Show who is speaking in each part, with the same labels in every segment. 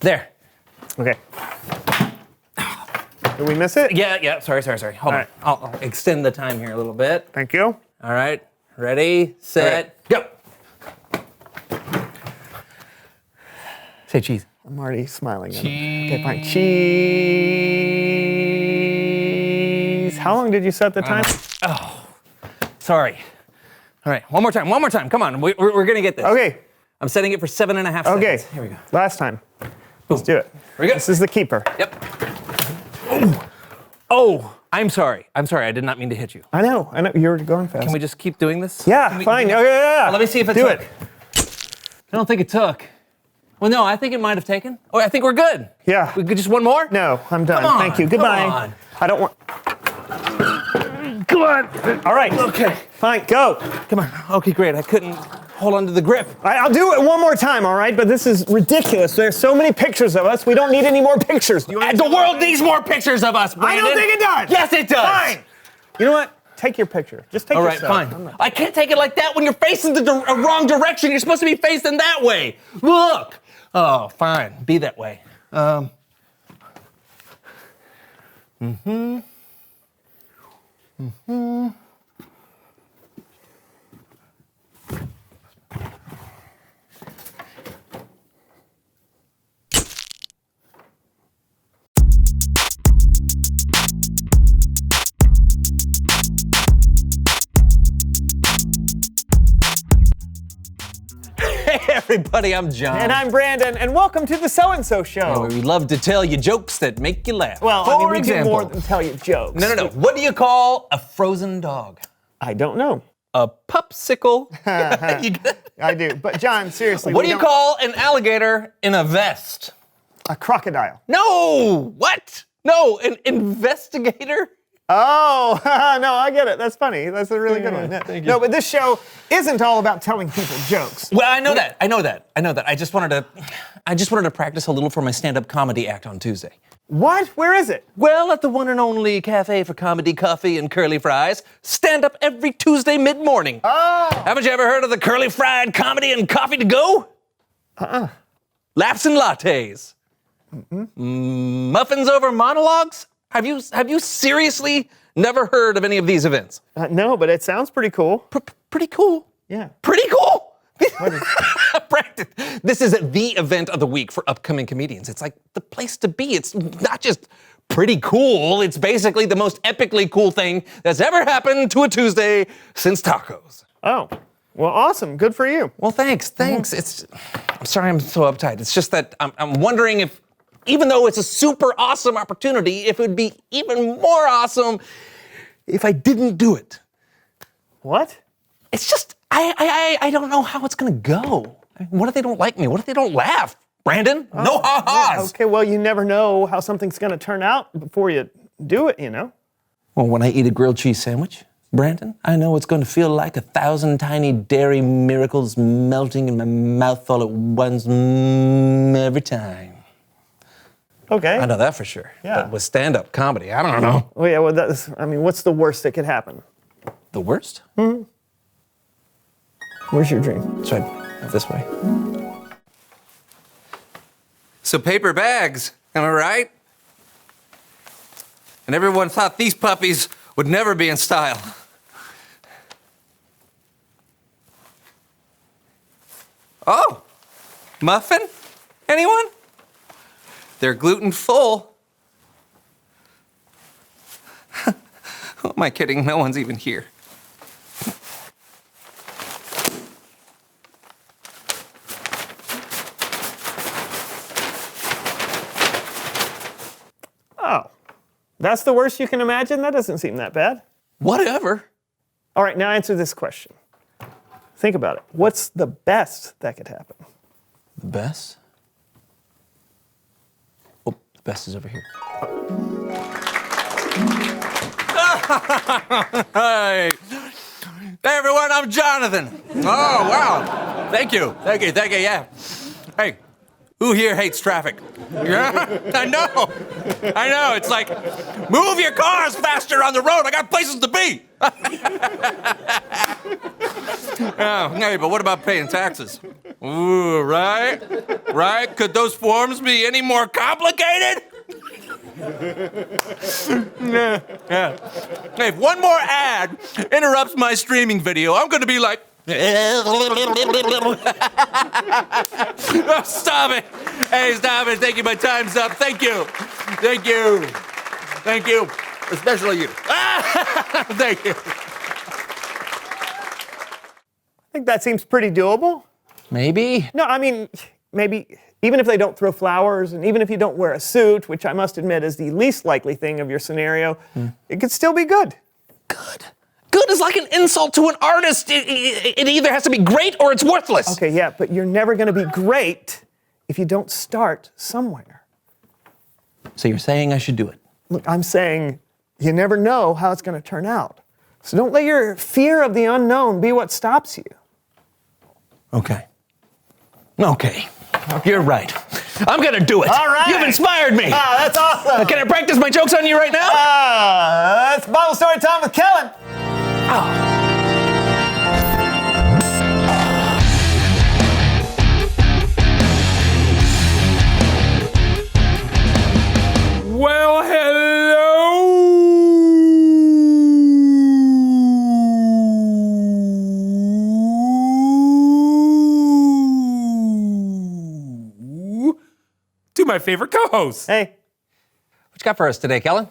Speaker 1: There.
Speaker 2: Okay. Did we miss it?
Speaker 1: Yeah. Sorry. Hold on. I'll extend the time here a little bit.
Speaker 2: Thank you.
Speaker 1: All right. Ready, set, go. Say cheese.
Speaker 2: I'm already smiling.
Speaker 1: Cheese.
Speaker 2: Okay, fine. Cheese. How long did you set the time?
Speaker 1: Sorry. All right, one more time. Come on, we're going to get this.
Speaker 2: Okay.
Speaker 1: I'm setting it for 7.5 seconds.
Speaker 2: Okay.
Speaker 1: Here we go.
Speaker 2: Last time. Let's do it.
Speaker 1: Here we go.
Speaker 2: This is the keeper.
Speaker 1: Yep. Oh, I'm sorry. I did not mean to hit you.
Speaker 2: I know. You were going fast.
Speaker 1: Can we just keep doing this?
Speaker 2: Yeah, fine. Yeah.
Speaker 1: Let me see if it
Speaker 2: do
Speaker 1: took.
Speaker 2: it.
Speaker 1: I don't think it took. Well, no, I think it might have taken. Oh, I think we're good.
Speaker 2: Yeah.
Speaker 1: We could just one more?
Speaker 2: No, I'm done.
Speaker 1: Come on,
Speaker 2: Thank you. Goodbye.
Speaker 1: come on.
Speaker 2: I don't want. Come on. All right.
Speaker 1: Okay.
Speaker 2: Fine. Go.
Speaker 1: Come on. Okay, great. I couldn't hold on to the grip.
Speaker 2: I'll do it one more time, all right? But this is ridiculous. There's so many pictures of us. We don't need any more pictures.
Speaker 1: The world needs more pictures of us, Brandon.
Speaker 2: I don't think it does.
Speaker 1: Yes, it does.
Speaker 2: Fine. You know what? Take your picture. Just take
Speaker 1: All
Speaker 2: yourself.
Speaker 1: right, fine. I can't take it like that when you're facing the wrong direction. You're supposed to be facing that way. Look. Oh, fine. Be that way. Hey, everybody, I'm John.
Speaker 2: And I'm Brandon, and welcome to the So-and-So Show.
Speaker 1: We love to tell you jokes that make you laugh.
Speaker 2: Well,
Speaker 1: For
Speaker 2: we
Speaker 1: example,
Speaker 2: do more than tell you jokes.
Speaker 1: No. What do you call a frozen dog?
Speaker 2: I don't know.
Speaker 1: A popsicle. You get it?
Speaker 2: I do. But John, seriously.
Speaker 1: What do you call an alligator in a vest?
Speaker 2: A crocodile.
Speaker 1: No! What? No, an investigator?
Speaker 2: Oh, no, I get it. That's funny. That's a really good one. Yeah.
Speaker 1: Thank you.
Speaker 2: No, but this show isn't all about telling people jokes.
Speaker 1: Well, I know that. I just wanted to practice a little for my stand-up comedy act on Tuesday.
Speaker 2: What? Where is it?
Speaker 1: Well, at the one and only Cafe for Comedy, Coffee, and Curly Fries. Stand up every Tuesday mid-morning.
Speaker 2: Oh.
Speaker 1: Haven't you ever heard of the Curly Fried Comedy and Coffee to Go? Laughs and lattes. Muffins over monologues? Have you seriously never heard of any of these events?
Speaker 2: No, but it sounds pretty cool.
Speaker 1: Pretty cool.
Speaker 2: Yeah.
Speaker 1: Pretty cool.
Speaker 2: What is
Speaker 1: Practice. This is the event of the week for upcoming comedians. It's like the place to be. It's not just pretty cool. It's basically the most epically cool thing that's ever happened to a Tuesday since tacos.
Speaker 2: Oh, well, awesome. Good for you.
Speaker 1: Well, thanks. I'm sorry I'm so uptight. It's just that I'm wondering if, even though it's a super awesome opportunity, if it would be even more awesome if I didn't do it.
Speaker 2: What?
Speaker 1: It's just, I don't know how it's gonna go. What if they don't like me? What if they don't laugh? Brandon, no ha-has.
Speaker 2: Yeah, okay, well, you never know how something's gonna turn out before you do it, you know?
Speaker 1: Well, when I eat a grilled cheese sandwich, Brandon, I know it's gonna feel like 1,000 tiny dairy miracles melting in my mouth all at once every time.
Speaker 2: Okay.
Speaker 1: I know that for sure.
Speaker 2: Yeah.
Speaker 1: But with stand-up comedy, I don't know.
Speaker 2: Well, yeah, well, what's the worst that could happen?
Speaker 1: The worst?
Speaker 2: Where's your dream?
Speaker 1: It's right this way. So paper bags, am I right? And everyone thought these puppies would never be in style. Oh, muffin? Anyone? They're gluten full. Who am I kidding? No one's even here.
Speaker 2: Oh, that's the worst you can imagine? That doesn't seem that bad.
Speaker 1: Whatever.
Speaker 2: All right, now answer this question. Think about it. What's the best that could happen?
Speaker 1: The best? Oh, the best is over here. Hey. Hey, everyone, I'm Jonathan. Oh, wow. Thank you, yeah. Hey, Who here hates traffic? Yeah, I know. It's like, move your cars faster on the road. I got places to be. Oh, hey, but what about paying taxes? Ooh, right? Right? Could those forms be any more complicated? Yeah. Hey, if one more ad interrupts my streaming video, I'm going to be like, oh, stop it. Hey, stop it. Thank you. My time's up. Thank you. Thank you. Thank you. Especially you. Thank you.
Speaker 2: I think that seems pretty doable.
Speaker 1: Maybe.
Speaker 2: No, I mean, maybe even if they don't throw flowers and even if you don't wear a suit, which I must admit is the least likely thing of your scenario, it could still be good.
Speaker 1: Good. Good is like an insult to an artist. It either has to be great or it's worthless.
Speaker 2: Okay, yeah, but you're never going to be great if you don't start somewhere.
Speaker 1: So you're saying I should do it?
Speaker 2: Look, I'm saying you never know how it's going to turn out. So don't let your fear of the unknown be what stops you.
Speaker 1: Okay. You're right. I'm going to do it.
Speaker 2: All right.
Speaker 1: You've inspired me.
Speaker 2: Ah, that's awesome.
Speaker 1: Can I practice my jokes on you right now?
Speaker 2: That's Bible story time with Kellen.
Speaker 3: Well, hello to my favorite co-host.
Speaker 2: Hey.
Speaker 1: What you got for us today, Kellen?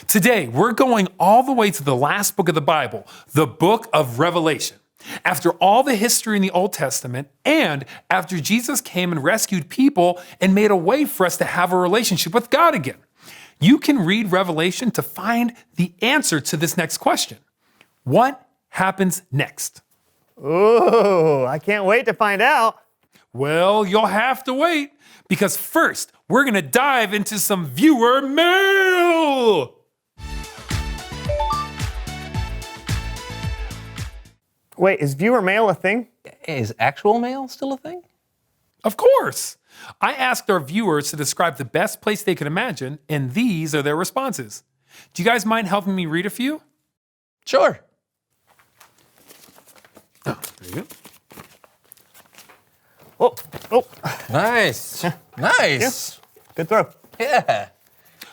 Speaker 3: Today, we're going all the way to the last book of the Bible, the book of Revelation. After all the history in the Old Testament, and after Jesus came and rescued people and made a way for us to have a relationship with God again. You can read Revelation to find the answer to this next question. What happens next?
Speaker 2: Ooh, I can't wait to find out.
Speaker 3: Well, you'll have to wait, because first, we're going to dive into some viewer mail.
Speaker 2: Wait, is viewer mail a thing?
Speaker 1: Is actual mail still a thing?
Speaker 3: Of course. I asked our viewers to describe the best place they could imagine, and these are their responses. Do you guys mind helping me read a few?
Speaker 1: Sure.
Speaker 3: Oh, there you
Speaker 2: Oh,
Speaker 3: go.
Speaker 1: Nice. Nice.
Speaker 2: good throw.
Speaker 1: Yeah.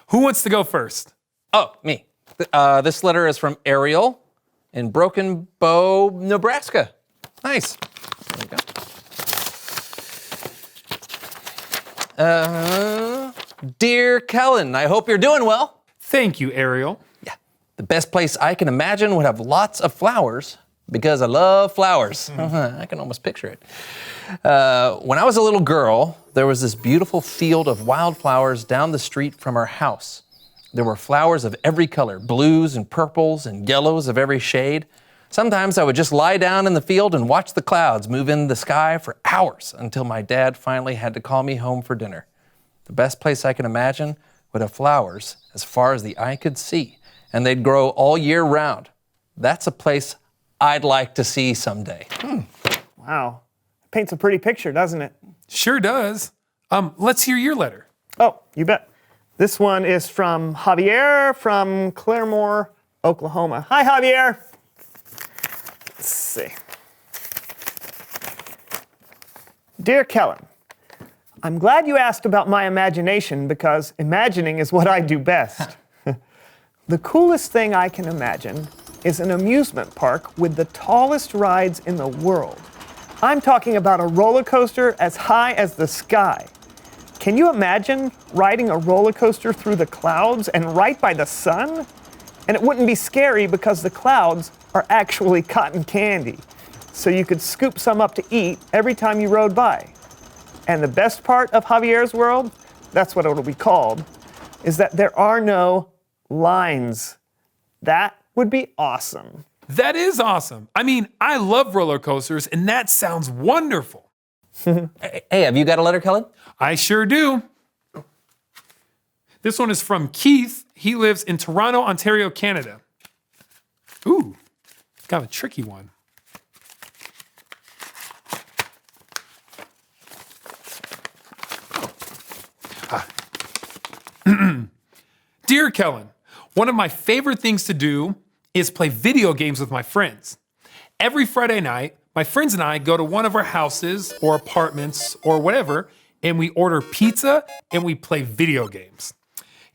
Speaker 3: Who wants to go first?
Speaker 1: Oh, me. This letter is from Ariel in Broken Bow, Nebraska. Nice. There you go. Dear Kellen, I hope you're doing well.
Speaker 3: Thank you, Ariel.
Speaker 1: Yeah. The best place I can imagine would have lots of flowers because I love flowers. I can almost picture it. When I was a little girl, there was this beautiful field of wildflowers down the street from our house. There were flowers of every color, blues and purples and yellows of every shade. Sometimes I would just lie down in the field and watch the clouds move in the sky for hours until my dad finally had to call me home for dinner. The best place I can imagine would have flowers as far as the eye could see, and they'd grow all year round. That's a place I'd like to see someday.
Speaker 2: Wow. Paints a pretty picture, doesn't it?
Speaker 3: Sure does. Let's hear your letter.
Speaker 2: Oh, you bet. This one is from Javier from Claremore, Oklahoma. Hi, Javier. Let's see. Dear Kellen, I'm glad you asked about my imagination because imagining is what I do best. The coolest thing I can imagine is an amusement park with the tallest rides in the world. I'm talking about a roller coaster as high as the sky. Can you imagine riding a roller coaster through the clouds and right by the sun? And it wouldn't be scary because the clouds are actually cotton candy. So you could scoop some up to eat every time you rode by. And the best part of Javier's world, that's what it'll be called, is that there are no lines. That would be awesome.
Speaker 3: That is awesome. I mean, I love roller coasters, and that sounds wonderful.
Speaker 1: Hey, have you got a letter, Kellen?
Speaker 3: I sure do. This one is from Keith. He lives in Toronto, Ontario, Canada. Ooh, got a tricky one. Dear Kellen, one of my favorite things to do is play video games with my friends. Every Friday night, my friends and I go to one of our houses or apartments or whatever, and we order pizza and we play video games.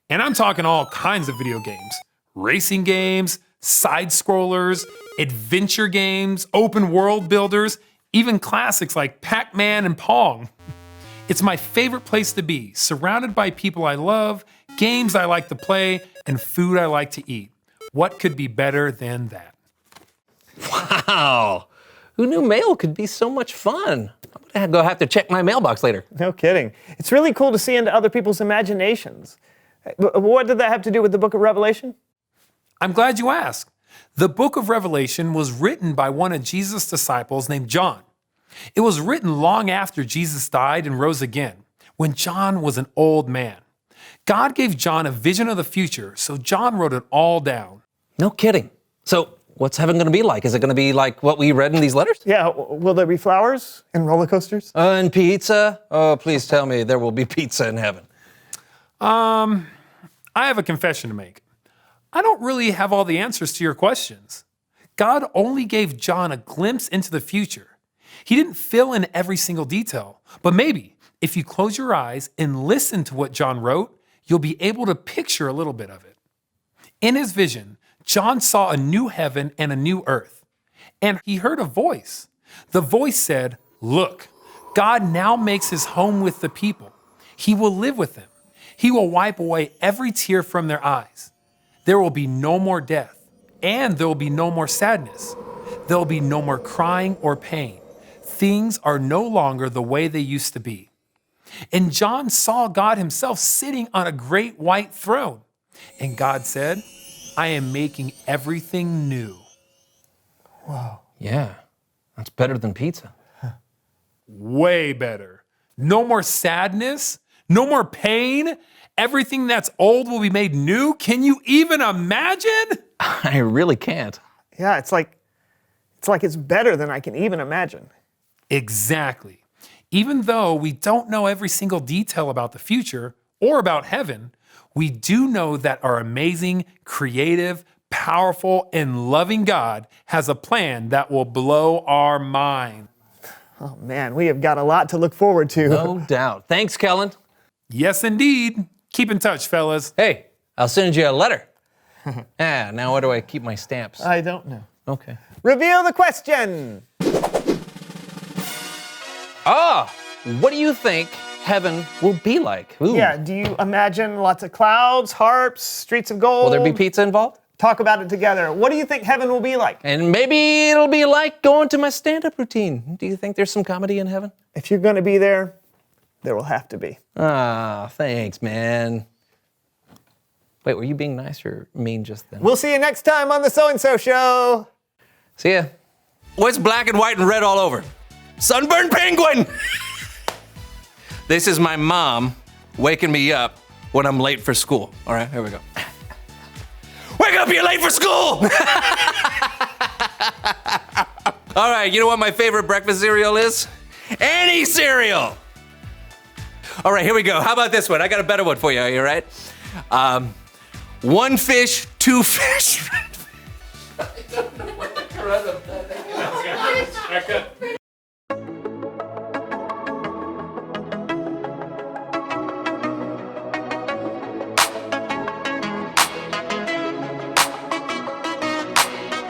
Speaker 3: And I'm talking all kinds of video games. Racing games, side scrollers, adventure games, open world builders, even classics like Pac-Man and Pong. It's my favorite place to be, surrounded by people I love, games I like to play, and food I like to eat. What could be better than that?
Speaker 1: Wow. Who knew mail could be so much fun? I'm gonna go have to check my mailbox later.
Speaker 2: No kidding. It's really cool to see into other people's imaginations. What did that have to do with the book of Revelation?
Speaker 3: I'm glad you asked. The book of Revelation was written by one of Jesus' disciples named John. It was written long after Jesus died and rose again, when John was an old man. God gave John a vision of the future, so John wrote it all down.
Speaker 1: No kidding. So what's heaven gonna be like? Is it gonna be like what we read in these letters?
Speaker 2: Yeah, will there be flowers and roller coasters?
Speaker 1: And pizza? Oh, please tell me there will be pizza in heaven.
Speaker 3: I have a confession to make. I don't really have all the answers to your questions. God only gave John a glimpse into the future. He didn't fill in every single detail, but maybe if you close your eyes and listen to what John wrote, you'll be able to picture a little bit of it. In his vision, John saw a new heaven and a new earth, and he heard a voice. The voice said, "Look, God now makes his home with the people. He will live with them. He will wipe away every tear from their eyes. There will be no more death, and there will be no more sadness. There will be no more crying or pain. Things are no longer the way they used to be." And John saw God himself sitting on a great white throne. And God said, "I am making everything new."
Speaker 2: Wow.
Speaker 1: Yeah, that's better than pizza.
Speaker 3: Way better. No more sadness, no more pain. Everything that's old will be made new. Can you even imagine?
Speaker 1: I really can't.
Speaker 2: Yeah, it's like it's better than I can even imagine.
Speaker 3: Exactly. Even though we don't know every single detail about the future or about heaven, we do know that our amazing, creative, powerful, and loving God has a plan that will blow our mind.
Speaker 2: Oh man, we have got a lot to look forward to.
Speaker 1: No doubt. Thanks, Kellen.
Speaker 3: Yes, indeed. Keep in touch, fellas.
Speaker 1: Hey, I'll send you a letter. Now where do I keep my stamps?
Speaker 2: I don't know.
Speaker 1: Okay.
Speaker 2: Reveal the question.
Speaker 1: What do you think heaven will be like? Ooh.
Speaker 2: Yeah, do you imagine lots of clouds, harps, streets of gold?
Speaker 1: Will there be pizza involved?
Speaker 2: Talk about it together. What do you think heaven will be like?
Speaker 1: And maybe it'll be like going to my stand-up routine. Do you think there's some comedy in heaven?
Speaker 2: If you're going to be there, there will have to be.
Speaker 1: Ah, thanks, man. Wait, were you being nice or mean just then?
Speaker 2: We'll see you next time on the So-and-So Show.
Speaker 1: See ya. What's black and white and red all over? Sunburned penguin! This is my mom waking me up when I'm late for school. All right, here we go. Wake up, you're late for school! All right, you know what my favorite breakfast cereal is? Any cereal! All right, here we go. How about this one? I got a better one for you, all right? One fish, two fish. I don't know what the correct of that is.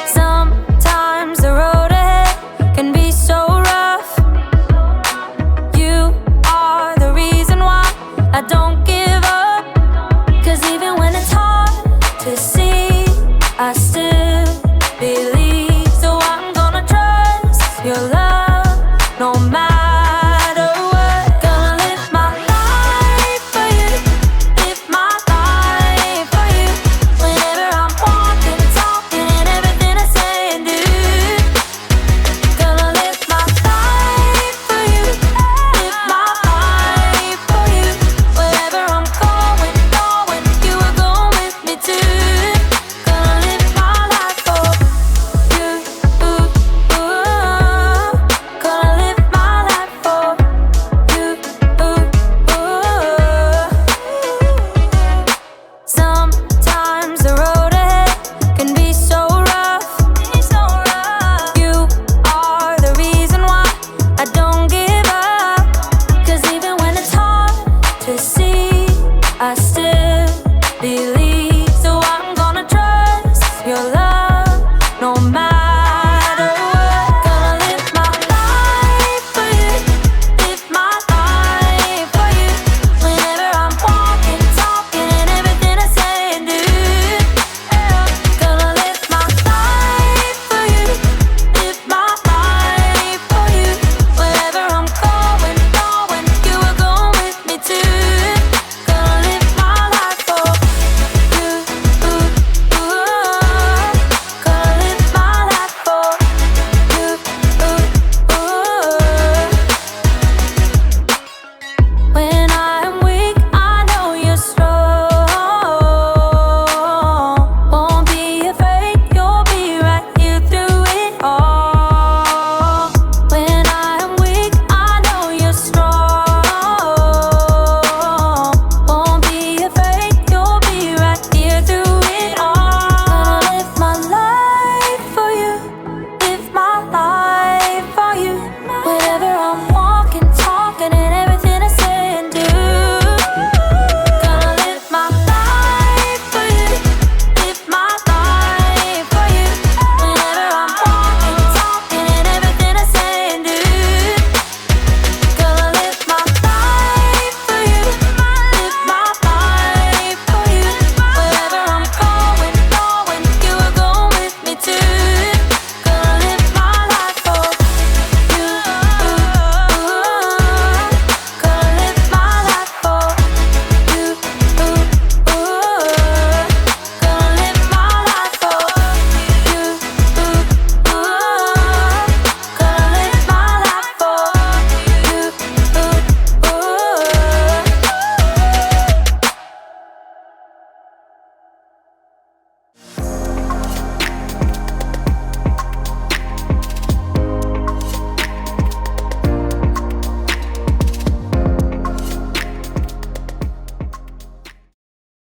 Speaker 4: Sometimes the road ahead can be so rough. You are the reason why I don't give up. 'Cause even when it's hard to see